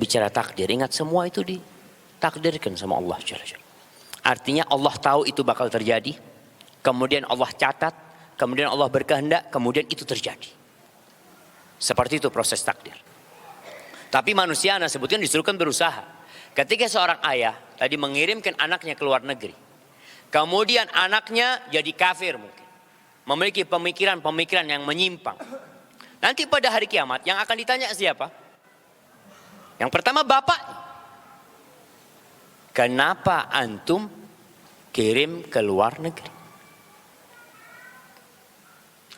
bicara takdir, ingat semua itu ditakdirkan sama Allah. Artinya Allah tahu itu bakal terjadi, kemudian Allah catat, kemudian Allah berkehendak, kemudian itu terjadi. Seperti itu proses takdir. Tapi manusia, anak sebutkan, disuruhkan berusaha. Ketika seorang ayah tadi mengirimkan anaknya ke luar negeri, kemudian anaknya jadi kafir mungkin, memiliki pemikiran-pemikiran yang menyimpang. Nanti pada hari kiamat yang akan ditanya siapa? Yang pertama bapak. Kenapa antum kirim ke luar negeri?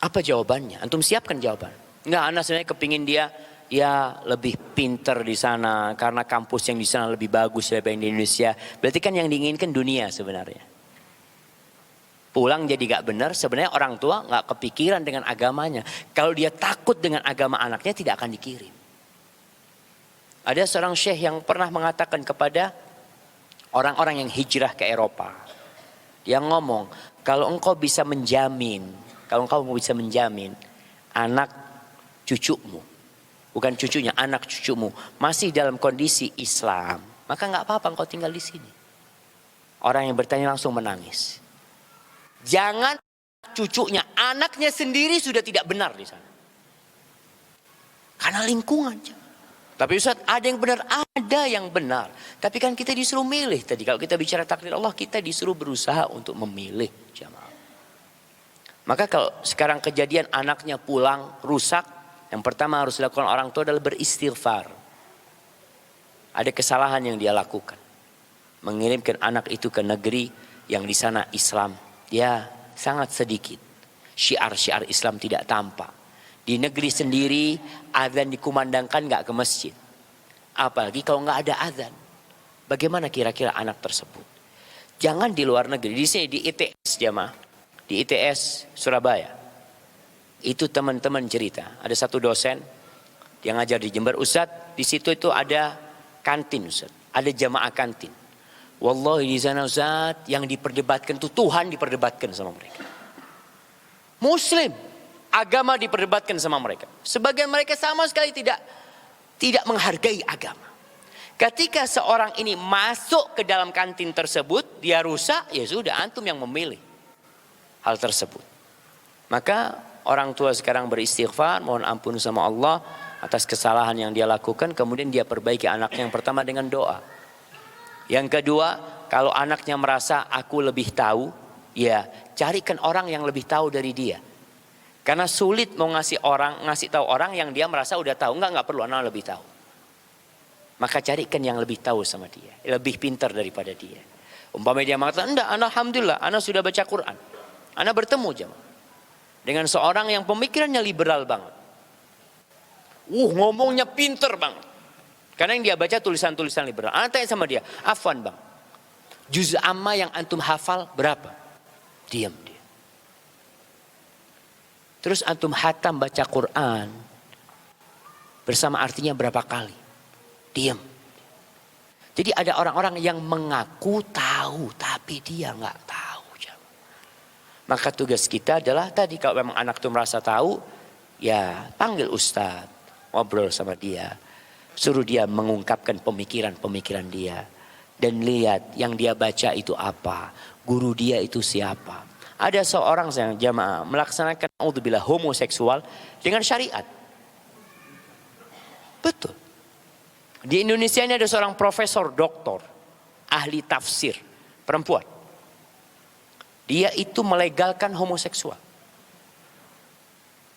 Apa jawabannya? Antum siapkan jawaban. Enggak, anak sebenarnya kepingin dia ya lebih pinter di sana karena kampus yang di sana lebih bagus daripada yang di Indonesia. Berarti kan yang diinginkan dunia sebenarnya. Pulang jadi gak benar, sebenarnya orang tua gak kepikiran dengan agamanya. Kalau dia takut dengan agama anaknya tidak akan dikirim. Ada seorang syekh yang pernah mengatakan kepada orang-orang yang hijrah ke Eropa. Dia ngomong, kalau engkau bisa menjamin anak cucumu, bukan cucunya, anak cucumu masih dalam kondisi Islam, maka gak apa-apa engkau tinggal di sini. Orang yang bertanya langsung menangis. Jangan cucunya, anaknya sendiri sudah tidak benar di sana. Karena lingkungan. Tapi Ustaz, ada yang benar, ada yang benar. Tapi kan kita disuruh milih tadi. Kalau kita bicara takdir Allah, kita disuruh berusaha untuk memilih, jamaah. Maka kalau sekarang kejadian anaknya pulang rusak, yang pertama harus dilakukan orang tua adalah beristighfar. Ada kesalahan yang dia lakukan. Mengirimkan anak itu ke negeri yang di sana Islam, ya sangat sedikit. Syiar-syiar Islam tidak tampak. Di negeri sendiri azan dikumandangkan gak ke masjid. Apalagi kalau gak ada azan. Bagaimana kira-kira anak tersebut? Jangan di luar negeri. Di sini di ITS jamaah. Di ITS Surabaya. Itu teman-teman cerita. Ada satu dosen yang ngajar di Jember. Ustadz, di situ itu ada kantin Ustadz. Ada jamaah kantin. Wallahi di sana Ustadz, yang diperdebatkan itu Tuhan diperdebatkan sama mereka. Muslim. Agama diperdebatkan sama mereka. Sebagian mereka sama sekali tidak menghargai agama. Ketika seorang ini masuk ke dalam kantin tersebut, dia rusak, ya sudah antum yang memilih hal tersebut. Maka orang tua sekarang beristighfar, mohon ampun sama Allah atas kesalahan yang dia lakukan. Kemudian dia perbaiki anaknya yang pertama dengan doa. Yang kedua, kalau anaknya merasa aku lebih tahu, ya carikan orang yang lebih tahu dari dia. Karena sulit mau ngasih tahu orang yang dia merasa udah tahu. Enggak perlu, anak lebih tahu. Maka carikan yang lebih tahu sama dia, lebih pintar daripada dia. Umpamanya dia mengatakan, enggak, anak alhamdulillah, anak sudah baca Quran. Anak bertemu jemaah dengan seorang yang pemikirannya liberal banget. Ngomongnya pintar banget. Karena yang dia baca tulisan-tulisan liberal. Anak tanya sama dia, afwan bang, juz amma yang antum hafal berapa? Diam dia. Terus antum hatam baca Quran bersama artinya berapa kali? Diam. Jadi ada orang-orang yang mengaku tahu tapi dia nggak tahu. Maka tugas kita adalah tadi, kalau memang anak itu merasa tahu, ya panggil ustadz, ngobrol sama dia, suruh dia mengungkapkan pemikiran-pemikiran dia, dan lihat yang dia baca itu apa, guru dia itu siapa. Ada seorang jamaah melaksanakan naudzubillah homoseksual dengan syariat. Betul. Di Indonesia ini ada seorang profesor doktor, ahli tafsir, perempuan. Dia itu melegalkan homoseksual.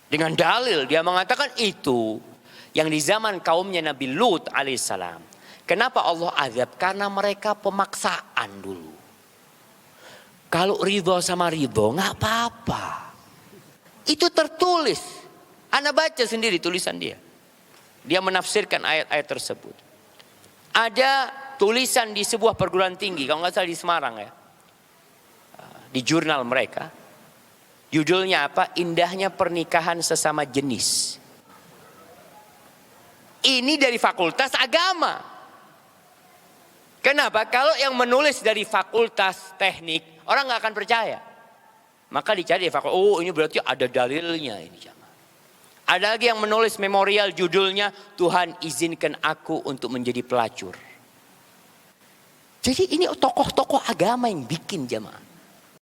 Dengan dalil dia mengatakan itu yang di zaman kaumnya Nabi Lut alaihissalam. Kenapa Allah azab? Karena mereka pemaksaan dulu. Kalau ridho sama ridho nggak apa-apa. Itu tertulis. Anda baca sendiri tulisan dia. Dia menafsirkan ayat-ayat tersebut. Ada tulisan di sebuah perguruan tinggi, kalau nggak salah di Semarang ya. Di jurnal mereka. Judulnya apa? Indahnya pernikahan sesama jenis. Ini dari fakultas agama. Kenapa? Kalau yang menulis dari fakultas teknik, orang nggak akan percaya. Maka dicari fakultas. Oh, ini berarti ada dalilnya ini jamaah. Ada lagi yang menulis memorial judulnya Tuhan izinkan aku untuk menjadi pelacur. Jadi ini tokoh-tokoh agama yang bikin jemaah.